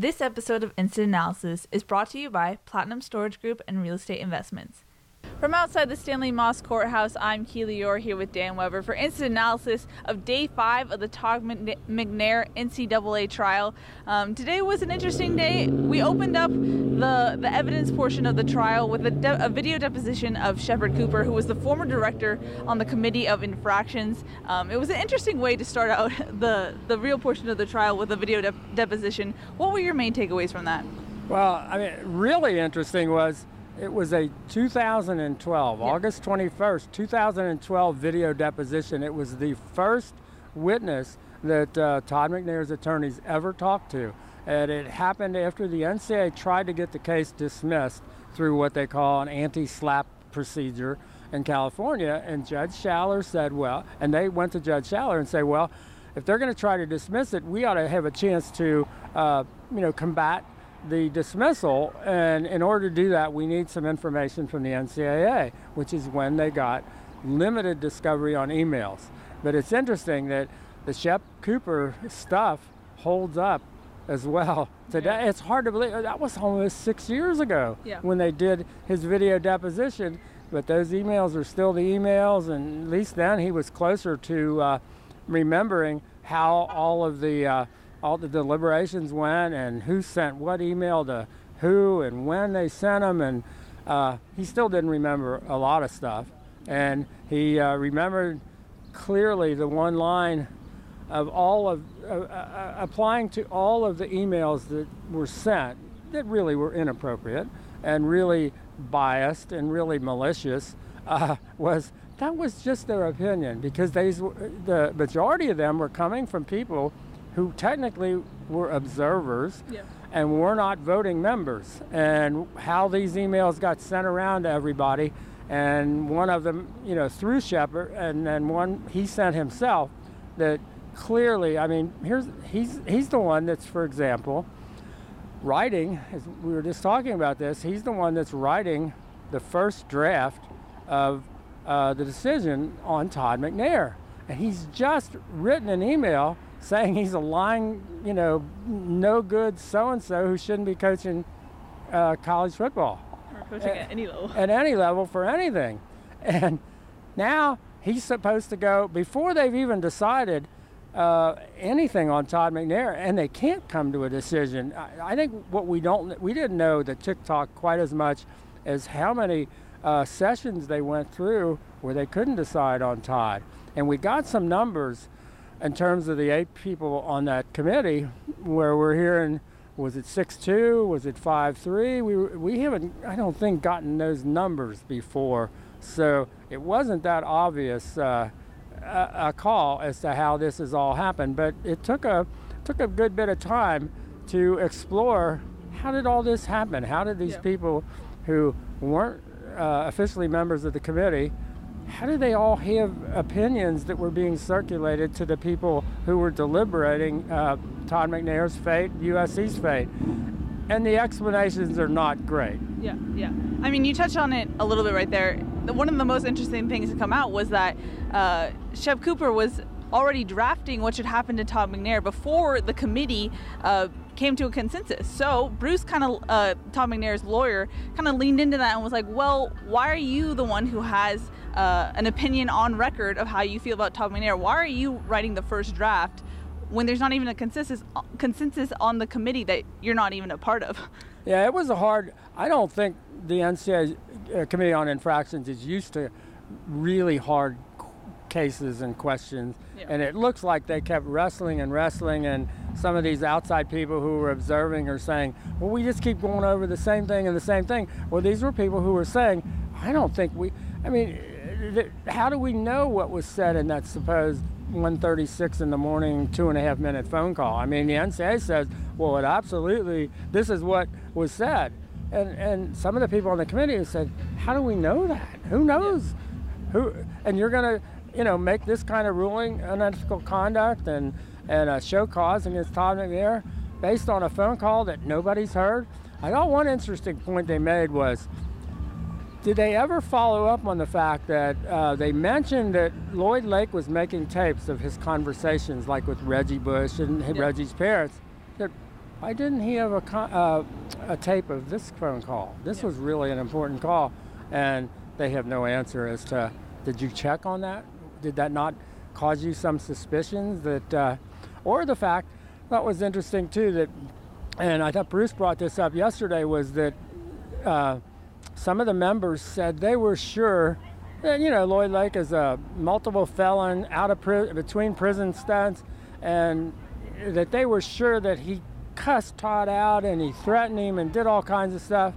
This episode of Instant Analysis is brought to you by Platinum Storage Group and Real Estate Investments. From outside the Stanley Moss Courthouse, I'm Keely Eure here with Dan Weber for Instant Analysis of Day 5 of the Todd McNair NCAA trial. Today was an interesting day. We opened up the evidence portion of the trial with a video deposition of Shepard Cooper, who was the former director on the Committee of Infractions. It was an interesting way to start out the real portion of the trial with a video deposition. What were your main takeaways from that? Well, really interesting was it was a 2012, August 21st, 2012 video deposition. It was the first witness that Todd McNair's attorneys ever talked to. And it happened after the NCAA tried to get the case dismissed through what they call an anti-SLAPP procedure in California. And Judge Schaller said, well, and they went to Judge Schaller and said, well, if they're going to try to dismiss it, we ought to have a chance to, combat the dismissal, and in order to do that, we need some information from the NCAA, which is when they got limited discovery on emails. But it's interesting that the Shep Cooper stuff holds up as well today. Yeah. It's hard to believe. That was almost 6 years ago when they did his video deposition, but those emails are still the emails, and at least then he was closer to remembering how all the deliberations went and who sent what email to who and when they sent them, and he still didn't remember a lot of stuff. And he remembered clearly the one line of applying to all of the emails that were sent that really were inappropriate and really biased and really malicious, was just their opinion, because the majority of them were coming from people who technically were observers and were not voting members, and how these emails got sent around to everybody. And one of them, through Shepard, and then one he sent himself, that clearly, he's the one that's, for example, writing, as we were just talking about this, he's the one that's writing the first draft of the decision on Todd McNair. And he's just written an email saying he's a lying, no good so-and-so who shouldn't be coaching college football. Or coaching at any level. At any level for anything. And now he's supposed to go, before they've even decided anything on Todd McNair, and they can't come to a decision. I think what we didn't know the TikTok quite as much as how many sessions they went through where they couldn't decide on Todd. And we got some numbers in terms of the 8 people on that committee, where we're hearing, was it 6-2, was it 5-3? We haven't, I don't think, gotten those numbers before, so it wasn't that obvious a call as to how this has all happened. But it took a good bit of time to explore, how did all this happen? How did these people who weren't officially members of the committee, how did they all have opinions that were being circulated to the people who were deliberating Todd McNair's fate, USC's fate? And the explanations are not great. Yeah. You touched on it a little bit right there. One of the most interesting things to come out was that Shep Cooper was already drafting what should happen to Todd McNair before the committee came to a consensus. So Bruce Todd McNair's lawyer, leaned into that and was like, well, why are you the one who has an opinion on record of how you feel about Todd McNair? Why are you writing the first draft when there's not even a consensus on the committee that you're not even a part of? Yeah, it was I don't think the NCAA Committee on Infractions is used to really hard cases and questions, and it looks like they kept wrestling, and some of these outside people who were observing are saying, well, we just keep going over the same thing and the same thing. Well, these were people who were saying, how do we know what was said in that supposed 1:36 in the morning, 2.5-minute phone call? The NCAA says, well, this is what was said. And some of the people on the committee said, how do we know that? Who knows? And you're going to, make this kind of ruling, unethical conduct and a show cause against Todd McNair based on a phone call that nobody's heard? I thought one interesting point they made was, did they ever follow up on the fact that they mentioned that Lloyd Lake was making tapes of his conversations, like with Reggie Bush and Reggie's parents? why didn't he have a tape of this phone call? This was really an important call. And they have no answer as to, did you check on that? Did that not cause you some suspicions that, or the fact that was interesting too, that, and I thought Bruce brought this up yesterday, was that some of the members said they were sure that, Lloyd Lake is a multiple felon out of between prison stints, and that they were sure that he cussed Todd out and he threatened him and did all kinds of stuff.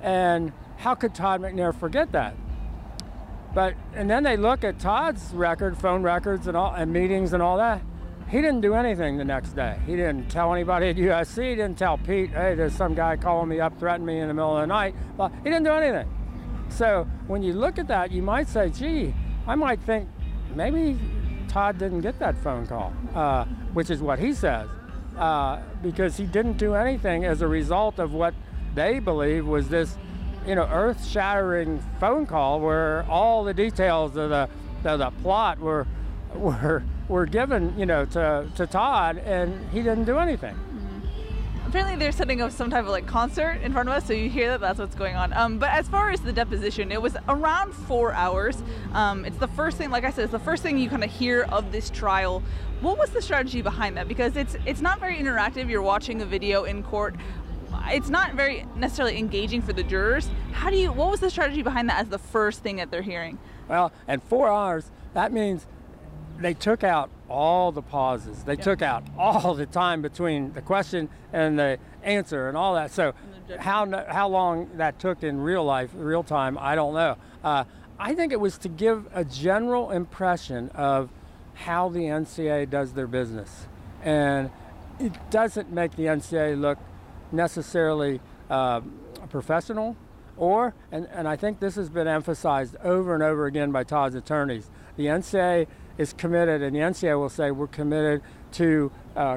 And how could Todd McNair forget that? And then they look at Todd's record, phone records and meetings and all that. He didn't do anything the next day. He didn't tell anybody at USC. He didn't tell Pete, hey, there's some guy calling me up, threatening me in the middle of the night. Well, he didn't do anything. So when you look at that, you might say, gee, I might think maybe Todd didn't get that phone call, which is what he says, because he didn't do anything as a result of what they believe was this, earth-shattering phone call where all the details of the plot were given, to Todd, and he didn't do anything. Apparently they're setting up some type of concert in front of us, so you hear that's what's going on. But as far as the deposition, it was around 4 hours. It's the first thing, like I said, it's the first thing you kind of hear of this trial. What was the strategy behind that? Because it's not very interactive. You're watching a video in court. It's not very necessarily engaging for the jurors. What was the strategy behind that as the first thing that they're hearing? Well, and 4 hours, that means they took out all the pauses. They took out all the time between the question and the answer and all that. So how long that took in real time, I don't know. I think it was to give a general impression of how the NCAA does their business. And it doesn't make the NCAA look necessarily professional, and I think this has been emphasized over and over again by Todd's attorneys. The NCAA is committed, and the NCAA will say we're committed to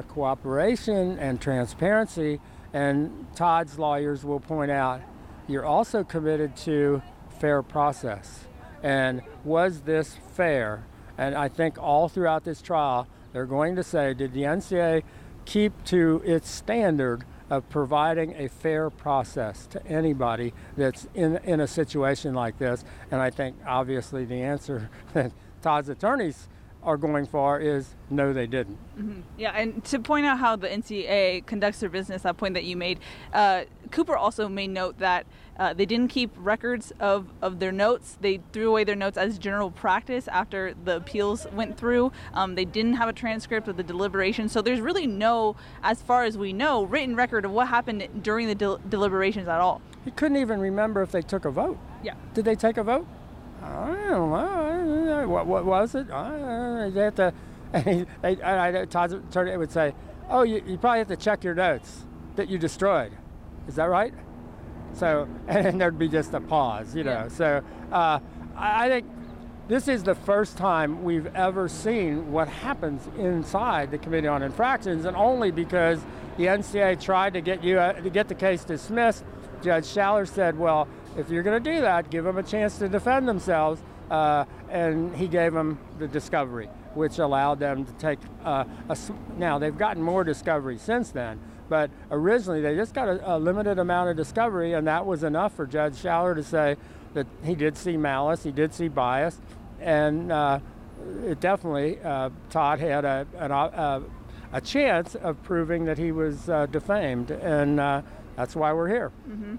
cooperation and transparency, and Todd's lawyers will point out you're also committed to fair process. And was this fair? And I think all throughout this trial, they're going to say, did the NCAA keep to its standard of providing a fair process to anybody that's in a situation like this? And I think obviously the answer that Todd's attorneys are going for is no, they didn't. Mm-hmm. Yeah, and to point out how the NCAA conducts their business, that point that you made, Cooper also made note that they didn't keep records of their notes. They threw away their notes as general practice after the appeals went through. They didn't have a transcript of the deliberation. So there's really no, as far as we know, written record of what happened during the deliberations at all. He couldn't even remember if they took a vote. Yeah. Did they take a vote? I don't know. What was it? They have to, Todd's attorney would say, oh, you probably have to check your notes that you destroyed. Is that right? So, and there'd be just a pause, know. So I think this is the first time we've ever seen what happens inside the Committee on Infractions, and only because the NCAA tried to get the case dismissed. Judge Schaller said, well, if you're going to do that, give them a chance to defend themselves, and he gave them the discovery, which allowed them to take now they've gotten more discovery since then, but originally they just got a limited amount of discovery, and that was enough for Judge Schaller to say that he did see malice, he did see bias, and it definitely, Todd had a chance of proving that he was defamed, and that's why we're here. Mm-hmm.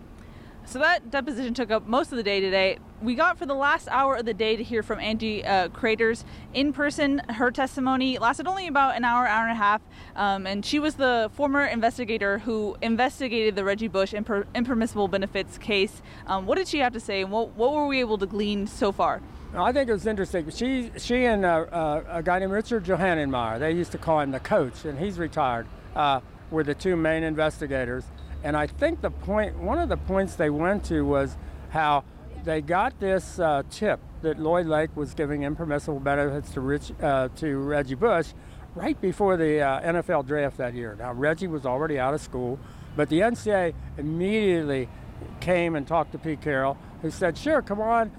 So that deposition took up most of the day today. We got for the last hour of the day to hear from Angie Cretors in person. Her testimony lasted only about an hour and a half, and she was the former investigator who investigated the Reggie Bush impermissible benefits case. What did she have to say, and what were we able to glean so far? I think it was interesting. She and a guy named Richard Johannenmeyer, they used to call him the coach, and he's retired, were the two main investigators. And I think one of the points they went to was how they got this tip that Lloyd Lake was giving impermissible benefits to Reggie Bush right before the NFL draft that year. Now, Reggie was already out of school, but the NCAA immediately came and talked to Pete Carroll, who said, sure, come on.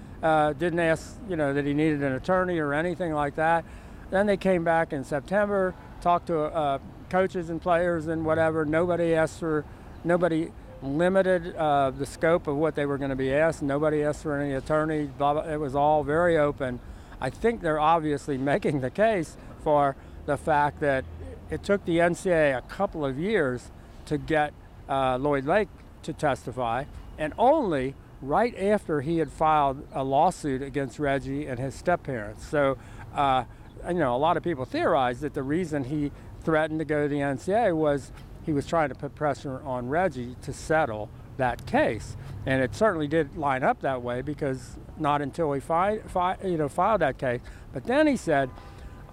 Didn't ask, that he needed an attorney or anything like that. Then they came back in September, talked to coaches and players and whatever. Nobody limited the scope of what they were going to be asked. Nobody asked for any attorney. Blah, blah. It was all very open. I think they're obviously making the case for the fact that it took the NCAA a couple of years to get Lloyd Lake to testify, and only right after he had filed a lawsuit against Reggie and his step-parents. So, a lot of people theorize that the reason he threatened to go to the NCAA was he was trying to put pressure on Reggie to settle that case. And it certainly did line up that way, because not until he filed that case. But then he said,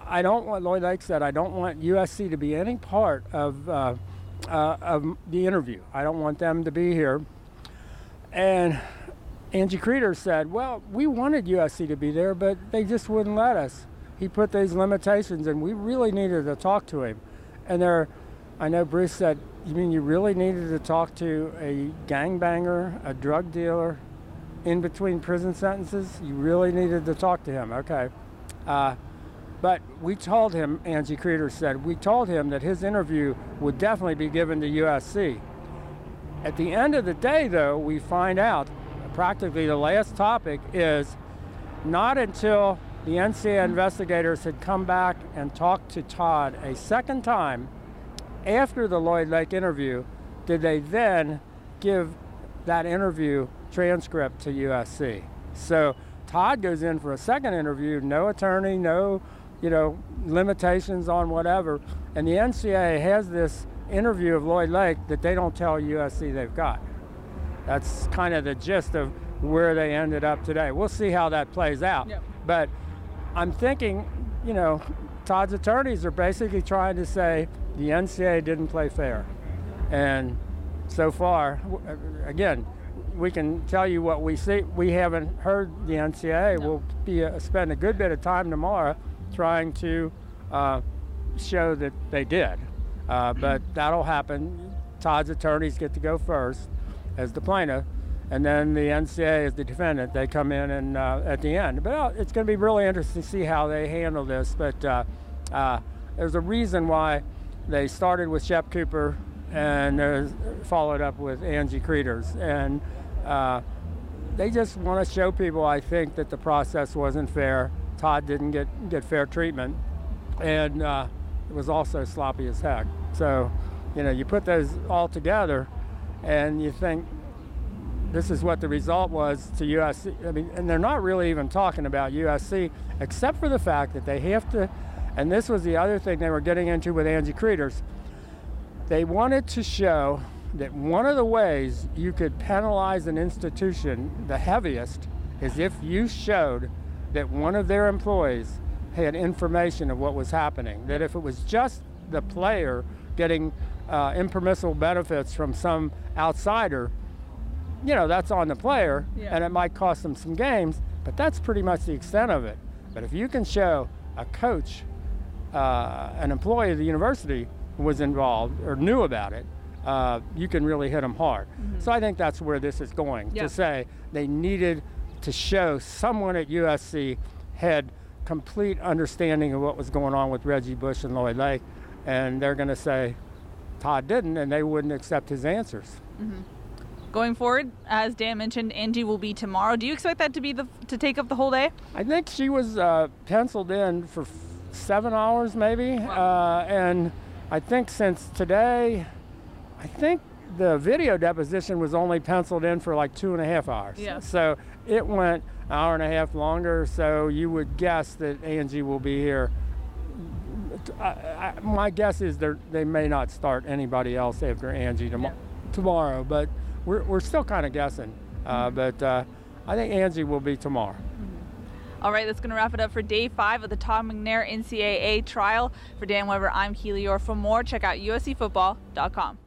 Lloyd Lake said, I don't want USC to be any part of the interview. I don't want them to be here. And Angie Cretors said, well, we wanted USC to be there, but they just wouldn't let us. He put these limitations, and we really needed to talk to him. And I know Bruce said, you mean you really needed to talk to a gangbanger, a drug dealer, in between prison sentences? You really needed to talk to him, okay. But we told him, Angie Cretors said, we told him that his interview would definitely be given to USC. At the end of the day, though, we find out practically the last topic is not until the NCAA investigators had come back and talked to Todd a second time after the Lloyd Lake interview did they then give that interview transcript to USC. So Todd goes in for a second interview, no attorney, no limitations on whatever, and the NCAA has this interview of Lloyd Lake that they don't tell USC they've got. That's kind of the gist of where they ended up today. We'll see how that plays out. Yep. But I'm thinking, Todd's attorneys are basically trying to say the NCAA didn't play fair. And so far, again, we can tell you what we see. We haven't heard the NCAA. No. We'll spend a good bit of time tomorrow trying to show that they did. But that'll happen. Todd's attorneys get to go first as the plaintiff, and then the NCAA as the defendant. They come in and at the end. But it's going to be really interesting to see how they handle this. But there's a reason why they started with Shepard Cooper and followed up with Angie Cretors. And they just want to show people, I think, that the process wasn't fair. Todd didn't get fair treatment. And it was also sloppy as heck. So, you put those all together and you think this is what the result was to USC. I mean, and they're not really even talking about USC, except for the fact that they have to, and this was the other thing they were getting into with Angie Cretors. They wanted to show that one of the ways you could penalize an institution, the heaviest, is if you showed that one of their employees had information of what was happening. That if it was just the player getting impermissible benefits from some outsider, that's on the player, and it might cost them some games, but that's pretty much the extent of it. But if you can show a coach, an employee of the university was involved or knew about it, you can really hit them hard. Mm-hmm. So I think that's where this is going, to say they needed to show someone at USC had complete understanding of what was going on with Reggie Bush and Lloyd Lake, and they're going to say Todd didn't, and they wouldn't accept his answers. Mm-hmm. Going forward, as Dan mentioned, Angie will be tomorrow. Do you expect that to be to take up the whole day? I think she was penciled in for 7 hours maybe. Wow. And I think since today, I think the video deposition was only penciled in for like 2.5 hours. Yeah. So it went an hour and a half longer, so you would guess that Angie will be here. My guess is they may not start anybody else after Angie tomorrow, but we're still kind of guessing. But I think Angie will be tomorrow. Mm-hmm. All right, that's going to wrap it up for day 5 of the Todd McNair NCAA trial. For Dan Weber, I'm Keely Eure. For more, check out uscfootball.com.